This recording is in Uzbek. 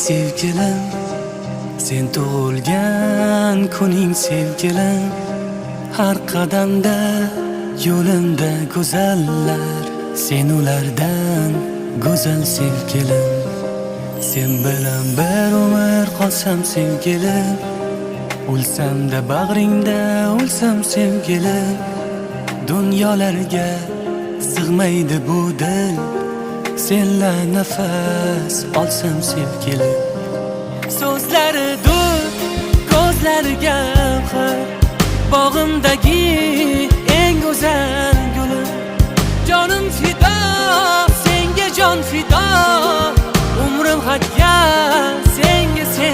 sevgilim, sen tug'ilgan kuning sevgilim. Har qadamda yo'limda go'zallar, sen ulardan go'zal sevgilim. Sen bilan bir umr qolsam sevgilim, o'lsam-da bag'ringda o'lsam sevgilim. Dunyolarga sig'maydi bu dil, senla nafas olsam sevgilim. So'zlari dud, ko'zlari gavhar, bog'imdagi eng go'zal gulim. Jonim fido, senga jon fido, umrim hadya senga sen.